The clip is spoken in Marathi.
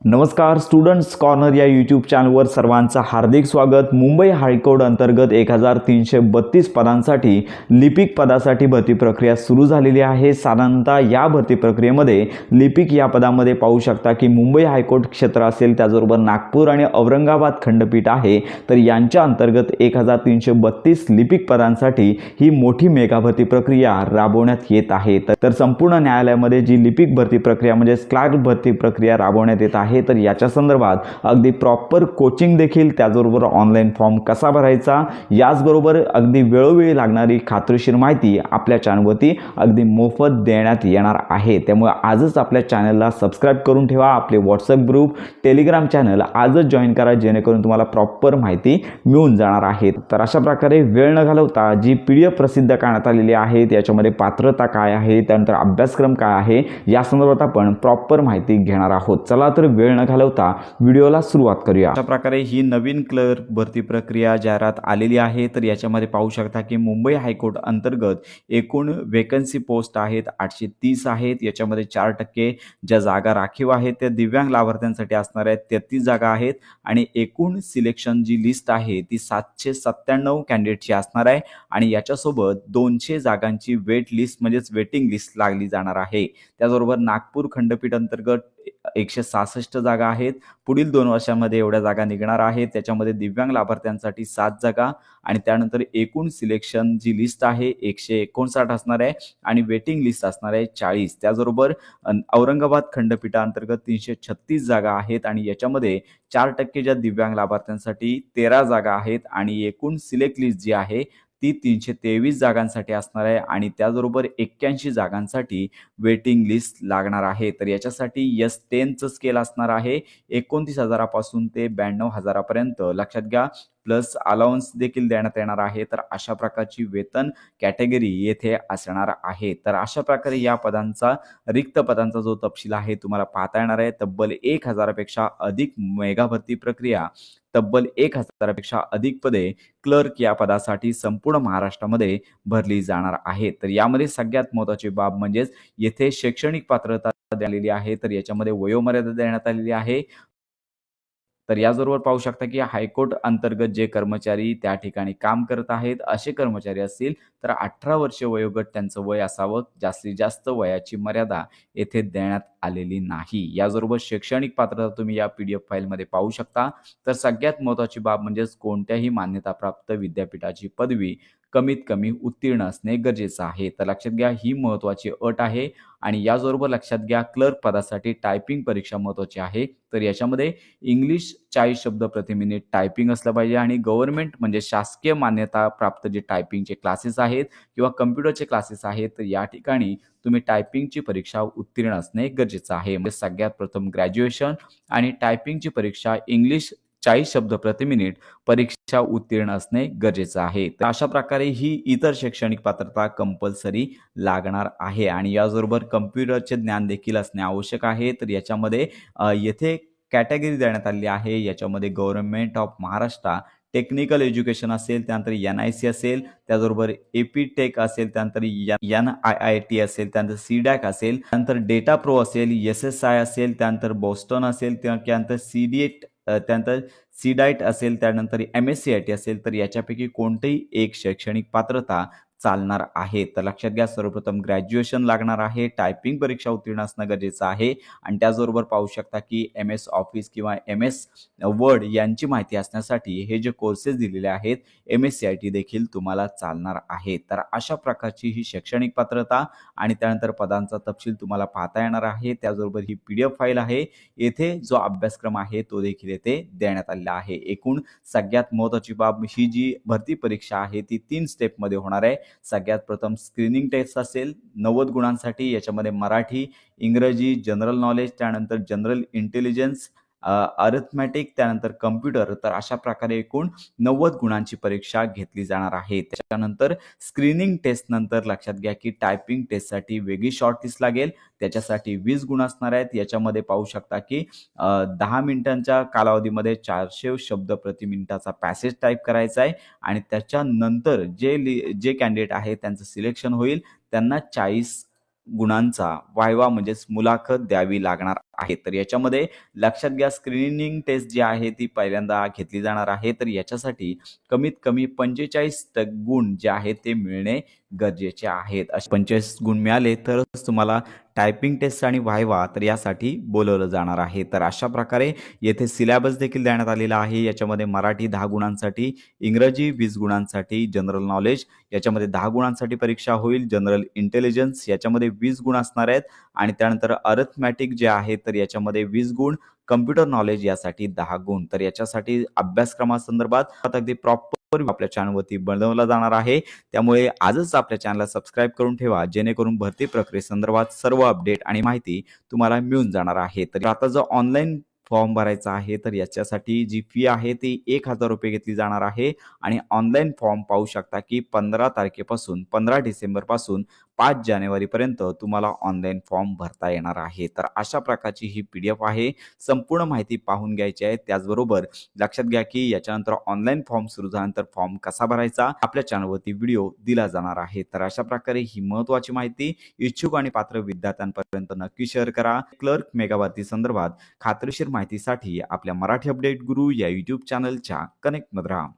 नमस्कार स्टुडंट्स कॉर्नर या यूट्यूब चॅनलवर सर्वांचं हार्दिक स्वागत। मुंबई हायकोर्ट अंतर्गत 1332 पदांसाठी लिपिक पदासाठी भरती प्रक्रिया सुरू झालेली आहे। साधारणतः या भरती प्रक्रियेमध्ये लिपिक या पदामध्ये पाहू शकता की मुंबई हायकोर्ट क्षेत्र असेल, त्याचबरोबर नागपूर आणि औरंगाबाद खंडपीठ आहे, तर यांच्या अंतर्गत 1332 लिपिक पदांसाठी ही मोठी मेगा भरती प्रक्रिया राबवण्यात येत आहे। तर संपूर्ण न्यायालयामध्ये जी लिपिक भरती प्रक्रिया म्हणजे क्लार्क भरती प्रक्रिया राबवण्यात येत आहे, तर याच्या संदर्भात अगदी प्रॉपर कोचिंग देखील, त्याचबरोबर ऑनलाईन फॉर्म कसा भरायचा, याचबरोबर अगदी वेळोवेळी लागणारी खात्रीशीर माहिती आपल्या चॅनलवरती अगदी मोफत देण्यात येणार आहे। त्यामुळे आजच आपल्या चॅनलला सबस्क्राईब करून ठेवा। आपले व्हॉट्सअप ग्रुप, टेलिग्राम चॅनल आजच जॉईन करा, जेणेकरून तुम्हाला प्रॉपर माहिती मिळून जाणार आहे। तर अशा प्रकारे वेळ न घालवता जी PDF प्रसिद्ध करण्यात आलेली आहे त्याच्यामध्ये पात्रता काय आहे, त्यानंतर अभ्यासक्रम काय आहे, या संदर्भात आपण प्रॉपर माहिती घेणार आहोत। चला तर वेळ न घालवता व्हिडिओला सुरुवात करूया। अशा प्रकारे ही नवीन क्लर्क भरती प्रक्रिया जाहिरात आलेली आहे। तर याच्यामध्ये पाहू शकता की मुंबई हायकोर्ट अंतर्गत एकूण वेकन्सी पोस्ट आहेत 830 आहेत। याच्यामध्ये 4% ज्या जागा राखीव आहेत त्या दिव्यांग लाभार्थ्यांसाठी असणार आहेत, 33 जागा आहेत आणि एकूण सिलेक्शन जी लिस्ट आहे ती 797 कॅन्डिडेटची असणार आहे आणि याच्यासोबत 200 जागांची वेट लिस्ट म्हणजेच वेटिंग लिस्ट लागली जाणार आहे। त्याचबरोबर नागपूर खंडपीठ अंतर्गत 166 जागा आहेत। पुढील 2 वर्षांमध्ये एवढ्या जागा निघणार आहेत। त्याच्यामध्ये दिव्यांग लाभार्थ्यांसाठी 7 जागा आणि त्यानंतर एकूण सिलेक्शन जी लिस्ट आहे 159 असणार आहे आणि वेटिंग लिस्ट असणार आहे 40। त्याचबरोबर औरंगाबाद खंडपीठाअंतर्गत 336 जागा आहेत आणि याच्यामध्ये 4% ज्या दिव्यांग लाभार्थ्यांसाठी 13 जागा आहेत आणि एकूण सिलेक्ट लिस्ट जी आहे ती 323 जागांसाठी असणार आहे आणि त्याचबरोबर 81 जागांसाठी वेटिंग लिस्ट लागणार आहे। तर याच्यासाठी S10चं स्केल असणार आहे 29,000 पासून ते 92,000 पर्यंत। लक्षात घ्या, प्लस अलाउन्स देखील देण्यात येणार आहे। तर अशा प्रकारची वेतन कॅटेगरी येथे असणार आहे। तर अशा प्रकारे या पदांचा रिक्त पदांचा जो तपशील आहे तुम्हाला पाहता येणार आहे। तब्बल 1000 पेक्षा अधिक मेगा भरती प्रक्रिया, तब्बल 1000 पेक्षा अधिक पदे क्लर्क या पदासाठी संपूर्ण महाराष्ट्रामध्ये भरली जाणार आहे। तर यामध्ये सगळ्यात महत्त्वाची बाब म्हणजेच येथे शैक्षणिक पात्रता दिलेली आहे। तर याच्यामध्ये वयोमर्यादा देण्यात आलेली आहे। तर याचबरोबर पाहू शकता की हायकोर्ट अंतर्गत जे कर्मचारी त्या ठिकाणी काम करत आहेत असे कर्मचारी असतील तर 18 वर्षे वयोगट त्यांचं वय असावं। जास्तीत जास्त वयाची मर्यादा येथे देण्यात आलेली नाही। याचबरोबर शैक्षणिक पात्रता तुम्ही या PDF फाईलमध्ये पाहू शकता। तर सगळ्यात महत्त्वाची बाब म्हणजेच कोणत्याही मान्यताप्राप्त विद्यापीठाची पदवी कमीत कमी उत्तीर्ण असणे गरजेचं आहे। तर लक्षात घ्या, ही महत्त्वाची अट आहे आणि याचबरोबर लक्षात घ्या क्लर्क पदासाठी टायपिंग परीक्षा महत्त्वाची आहे। तर याच्यामध्ये इंग्लिश 40 शब्द प्रति मिनिट टायपिंग असलं पाहिजे आणि गव्हर्नमेंट म्हणजे शासकीय मान्यता प्राप्त जे टायपिंगचे क्लासेस आहेत किंवा कम्प्युटरचे क्लासेस आहेत तर या ठिकाणी तुम्ही टायपिंगची परीक्षा उत्तीर्ण असणे गरजेचं आहे। म्हणजे सगळ्यात प्रथम ग्रॅज्युएशन आणि टायपिंगची परीक्षा इंग्लिश 40 शब्द प्रति मिनिट परीक्षा उत्तीर्ण असणे गरजेचं आहे। तर अशा प्रकारे ही इतर शैक्षणिक पात्रता कंपल्सरी लागणार आहे आणि याचबरोबर कम्प्युटरचे ज्ञान देखील असणे आवश्यक आहे। तर याच्यामध्ये येथे कॅटेगरी देण्यात आलेली आहे। याच्यामध्ये government of Maharashtra technical education असेल, त्यानंतर NIC असेल, त्याचबरोबर AP टेक असेल, त्यानंतर NIIT असेल, त्यानंतर CDAC असेल, त्यानंतर डेटा प्रो असेल, SSI असेल, त्यानंतर बोस्टन असेल, त्यानंतर CDET, त्यानंतर CDIT असेल, त्यानंतर MSCIT असेल, तर याच्यापैकी कोणतेही एक शैक्षणिक पात्रता चालणार आहे। तर लक्षात घ्या, सर्वप्रथम ग्रॅज्युएशन लागणार आहे, टायपिंग परीक्षा उत्तीर्ण असणं गरजेचं आहे आणि त्याचबरोबर पाहू शकता की MS ऑफिस किंवा MS वर्ड यांची माहिती असण्यासाठी हे जे कोर्सेस दिलेले आहेत MSCIT देखील तुम्हाला चालणार आहे। तर अशा प्रकारची ही शैक्षणिक पात्रता आणि त्यानंतर पदांचा तपशील तुम्हाला पाहता येणार आहे। त्याचबरोबर ही PDF फाईल आहे, येथे जो अभ्यासक्रम आहे तो देखील येथे देण्यात आलेला आहे। एकूण सगळ्यात महत्त्वाची बाब, ही जी भरती परीक्षा आहे ती 3 स्टेपमध्ये होणार आहे। सगळ्यात प्रथम स्क्रीनिंग टेस्ट असेल 90 गुणांसाठी। याच्यामध्ये मराठी, इंग्रजी, जनरल नॉलेज, त्यानंतर जनरल इंटेलिजन्स, अरिथमॅटिक, त्यानंतर कम्प्युटर। तर अशा प्रकारे एकूण 90 गुणांची परीक्षा घेतली जाणार आहे। त्याच्यानंतर स्क्रीनिंग टेस्ट नंतर लक्षात घ्या की टायपिंग टेस्टसाठी वेगळी शॉर्टलिस्ट लागेल, त्याच्यासाठी 20 गुण असणार आहेत। याच्यामध्ये पाहू शकता की 10 मिनिटांच्या कालावधीमध्ये 400 शब्द प्रति मिनिटाचा पॅसेज टाईप करायचा आहे आणि त्याच्यानंतर जे कॅन्डिडेट आहे त्यांचं सिलेक्शन होईल त्यांना 40 गुणांचा वायवा म्हणजेच मुलाखत द्यावी लागणार आहे. तर याच्यामध्ये लक्षात घ्या, स्क्रीनिंग टेस्ट जी आहे ती पहिल्यांदा घेतली जाणार आहे. तर याच्यासाठी कमीत कमी 45 गुण जे आहेत ते मिळणे गरजेचे आहेत. असे 45 गुण मिळाले तरच तुम्हाला टायपिंग टेस्ट आणि व्हायवा तर यासाठी बोलवलं जाणार आहे. तर अशा प्रकारे येथे सिलॅबस देखील देण्यात आलेला आहे. याच्यामध्ये मराठी 10 गुणांसाठी, इंग्रजी 20 गुणांसाठी, जनरल नॉलेज याच्यामध्ये 10 गुणांसाठी परीक्षा होईल, जनरल इंटेलिजन्स याच्यामध्ये 20 गुण असणार आहेत आणि त्यानंतर अरिथमॅटिक जे आहे तर याच्यामध्ये 20 गुण, कम्प्युटर नॉलेज यासाठी 10 गुण. तर याच्यासाठी अभ्यासक्रमासंदर्भात अगदी प्रॉपर आपल्या चॅनलवरती बनवला जाणार आहे. त्यामुळे आजच आपल्या चॅनलला सबस्क्राईब करून ठेवा, जेणेकरून भरती प्रक्रियेसंदर्भात सर्व अपडेट आणि माहिती तुम्हाला मिळून जाणार आहे. तर आता जो ऑनलाईन फॉर्म भरायचा आहे तर याच्यासाठी जी फी आहे ती ₹1000 घेतली जाणार आहे आणि ऑनलाईन फॉर्म पाहू शकता की 15 तारखेपासून 15 डिसेंबरपासून 5 जानेवारीपर्यंत तुम्हाला ऑनलाईन फॉर्म भरता येणार आहे. तर अशा प्रकारची ही PDF आहे. संपूर्ण माहिती पाहून घ्यायची आहे. त्याचबरोबर लक्षात घ्या की याच्यानंतर ऑनलाईन फॉर्म सुरू झाल्यानंतर फॉर्म कसा भरायचा आपल्या चॅनलवरती व्हिडिओ दिला जाणार आहे. तर अशा प्रकारे ही महत्त्वाची माहिती इच्छुक आणि पात्र विद्यार्थ्यांपर्यंत नक्की शेअर करा. क्लर्क मेगा भरती संदर्भात खात्रीशीर माहितीसाठी आपल्या मराठी अपडेट गुरु या YouTube चॅनलच्या कनेक्टमध्ये राहा.